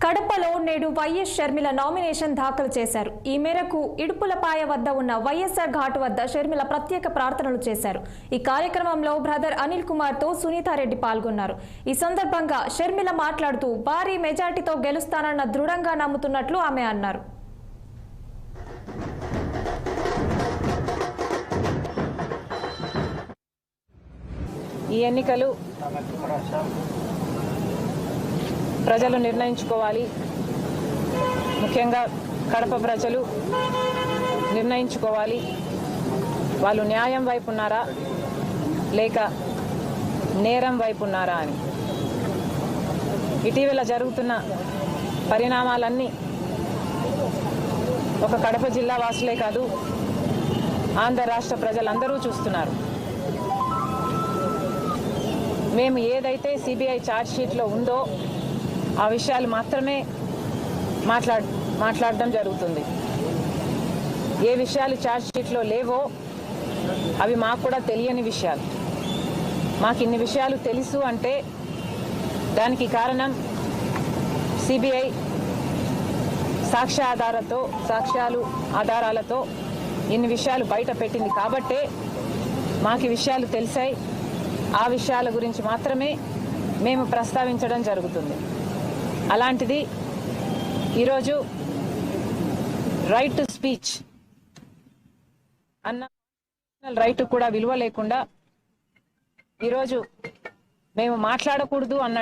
కడపలో నేడు YS Sharmila nomination దాఖలు చేశారు. ఈ మేరకు ఇడుపులపాయ వద్ద ఉన్న వైఎస్ఆర్ ఘాట్ వద్ద షర్మిల ప్రత్యేక ప్రార్థనలు చేశారు. ఈ కార్యక్రమంలో బ్రదర్ అనిల్ కుమార్ తో సునీతారెడ్డి పాల్గొన్నారు. ఈ సందర్భంగా షర్మిల మాట్లాడుతూ భారీ మెజార్టీతో గెలుస్తానన్న దృఢంగా నమ్ముతున్నట్లు ఆమె అన్నారు. ఈ ఎన్నికలు ప్రజలు నిర్ణయించుకోవాలి. ముఖ్యంగా కడప ప్రజలు నిర్ణయించుకోవాలి, వాళ్ళు న్యాయం వైపు ఉన్నారా లేక నేరం వైపు ఉన్నారా అని. ఇటీవల జరుగుతున్న పరిణామాలన్నీ ఒక కడప జిల్లా వాసులే కాదు, ఆంధ్ర రాష్ట్ర ప్రజలందరూ చూస్తున్నారు. మేము ఏదైతే సిబిఐ ఛార్జ్ షీట్లో ఉందో ఆ విషయాలు మాత్రమే మాట్లాడడం జరుగుతుంది. ఏ విషయాలు ఛార్జ్ షీట్లో లేవో అవి మాకు కూడా తెలియని విషయాలు. మాకు ఇన్ని విషయాలు తెలుసు అంటే దానికి కారణం సిబిఐ ఆధారాలతో ఇన్ని విషయాలు బయట పెట్టింది కాబట్టే మాకు విషయాలు తెలిసాయి. ఆ విషయాల గురించి మాత్రమే మేము ప్రస్తావించడం జరుగుతుంది. అలాంటిది ఈరోజు రైట్ టు స్పీచ్ అన్న రైట్ కూడా విలువ లేకుండా ఈరోజు మేము మాట్లాడకూడదు అన్న